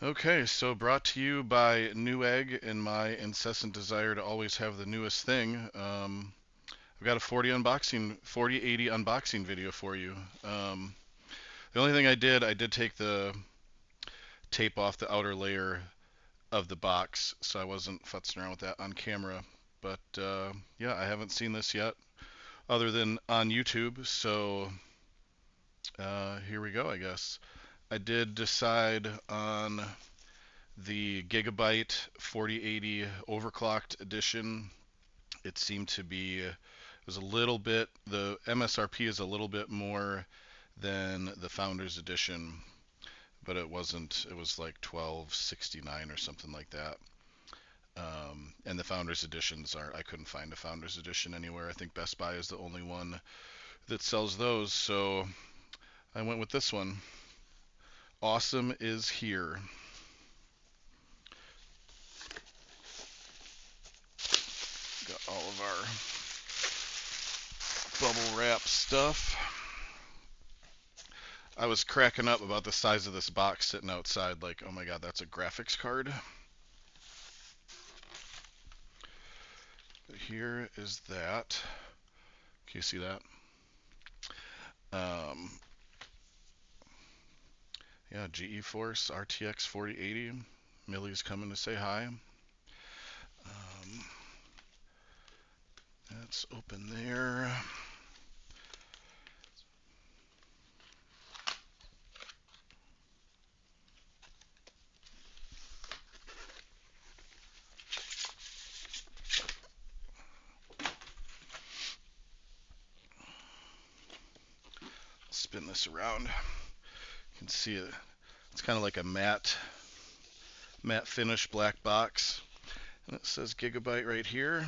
Okay, so brought to you by Newegg and my incessant desire to always have the newest thing. I've got a 4080 unboxing video for you. The only thing I did take the tape off the outer layer of the box, so I wasn't futzing around with that on camera. But yeah, I haven't seen this yet, other than on YouTube. So here we go, I guess. I did decide on the Gigabyte 4080 overclocked edition. It seemed to be it was a little bit the MSRP is a little bit more than the Founders edition, but it wasn't. It was like 1269 or something like that. And the Founders editions are I couldn't find a Founders edition anywhere. I think Best Buy is the only one that sells those, so I went with this one. Awesome is here. Got all of our bubble wrap stuff. I was cracking up about the size of this box sitting outside, like, oh my god, that's a graphics card. But here is that. Can you see that? Um, yeah, GeForce RTX 4080. Millie's coming to say hi. That's open there. Spin this around. You can see it. It's kind of like a matte finish black box. And it says Gigabyte right here.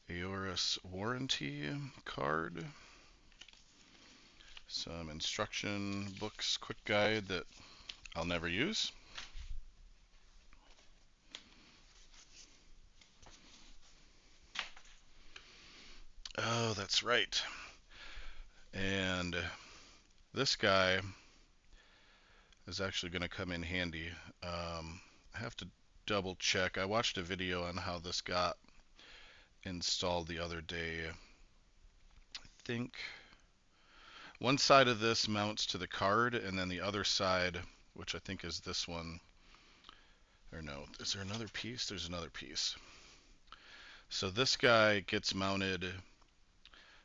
Aorus warranty card. Some instruction books, quick guide that I'll never use. Oh, that's right. And this guy is actually going to come in handy. I have to double check. I watched a video on how this got installed the other day. I think one side of this mounts to the card, and then the other side, which I think is this one, or no, is there another piece? There's another piece. So this guy gets mounted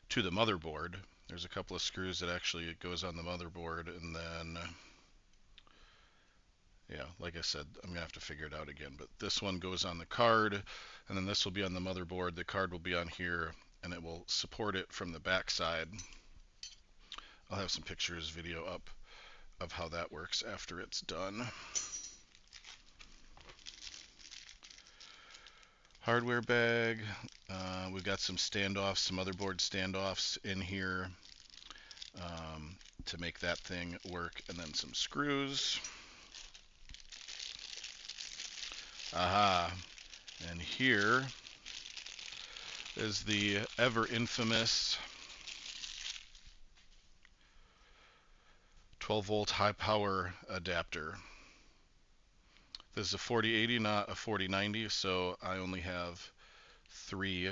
to the motherboard. There's a couple of screws that actually goes on the motherboard, and then yeah, like I said, I'm gonna have to figure it out again. But this one goes on the card, and then this will be on the motherboard. The card will be on here, and it will support it from the back side. I'll have some pictures, video up of how that works after it's done. Hardware bag. We've got some standoffs, some motherboard standoffs in here to make that thing work, and then some screws. Aha. And here is the ever infamous 12 volt high power adapter. This is a 4080, not a 4090, so I only have 3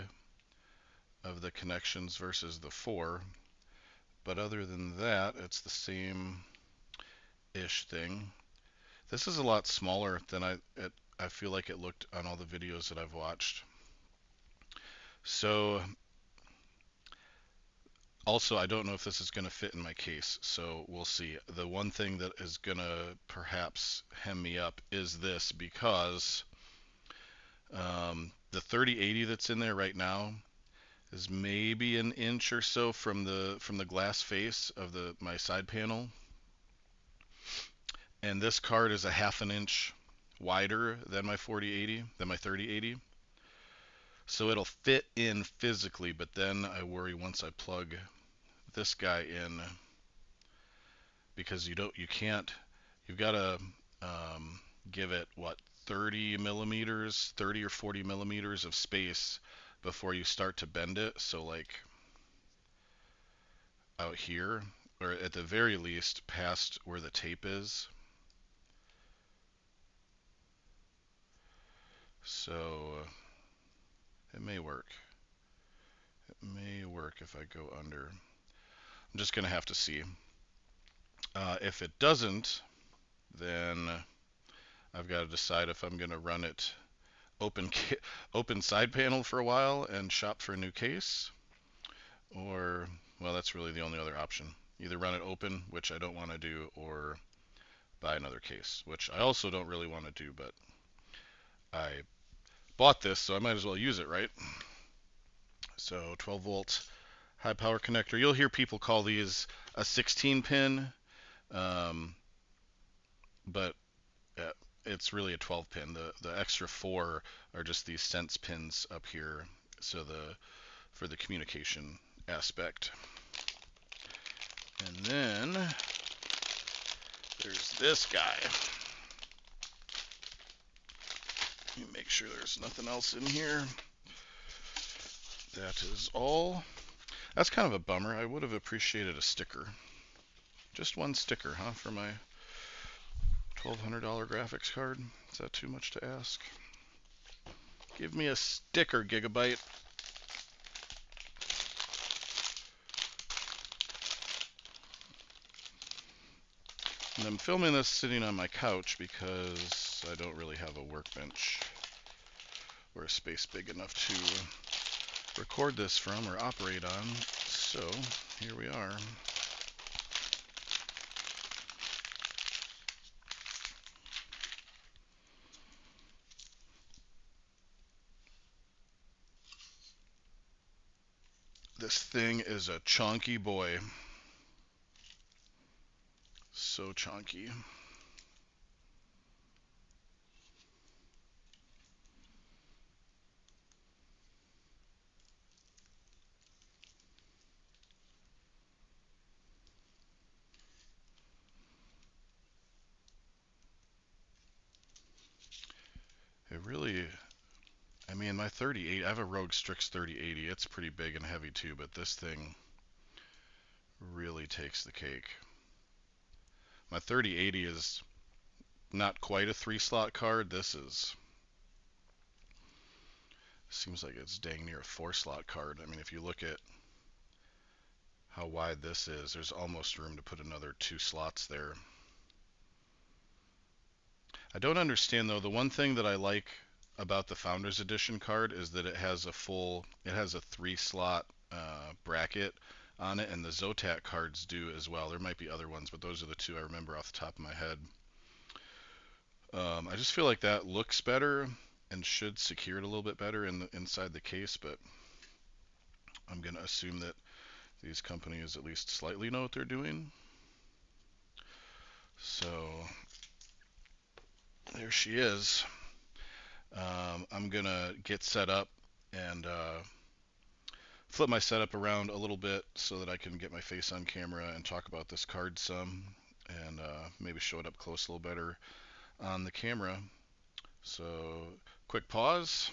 of the connections versus the 4. But other than that, it's the same ish thing. This is a lot smaller than I feel like it looked on all the videos that I've watched. So also, I don't know if this is going to fit in my case, so we'll see. The one thing that is going to perhaps hem me up is this, because the 3080 that's in there right now is maybe an inch or so from the glass face of my side panel, and this card is a half an inch wider than my 3080. So it'll fit in physically, but then I worry once I plug this guy in, because you've got to give it what 30 millimeters, 30 or 40 millimeters of space before you start to bend it. So like out here, or at the very least past where the tape is. So it may work. It may work if I go under. I'm just gonna have to see. If it doesn't, then I've got to decide if I'm gonna run it open open side panel for a while and shop for a new case, or well, that's really the only other option. Either run it open, which I don't want to do, or buy another case, which I also don't really want to do, but I bought this, so I might as well use it, right? So 12 volt high power connector. You'll hear people call these a 16 pin, um, but it's really a 12 pin. The extra four are just these sense pins up here, so for the communication aspect. And then there's this guy. Let me make sure there's nothing else in here. That is all. That's kind of a bummer. I would have appreciated a sticker. Just one sticker, huh, for my $1,200 graphics card? Is that too much to ask? Give me a sticker, Gigabyte. And I'm filming this sitting on my couch because I don't really have a workbench or a space big enough to record this from or operate on. So here we are. This thing is a chunky boy. So chunky. It really, I mean, my 3080, I have a Rogue Strix 3080. It's pretty big and heavy too, but this thing really takes the cake. My 3080 is not quite a 3-slot card. This seems like it's dang near a 4-slot card. I mean, if you look at how wide this is, there's almost room to put another 2 slots there. I don't understand though, the one thing that I like about the Founders Edition card is that it has a 3-slot bracket on it, and the Zotac cards do as well. There might be other ones, but those are the two I remember off the top of my head. I just feel like that looks better and should secure it a little bit better inside the case, but I'm going to assume that these companies at least slightly know what they're doing. So there she is. I'm going to get set up and flip my setup around a little bit so that I can get my face on camera and talk about this card some, and maybe show it up close a little better on the camera. So quick pause.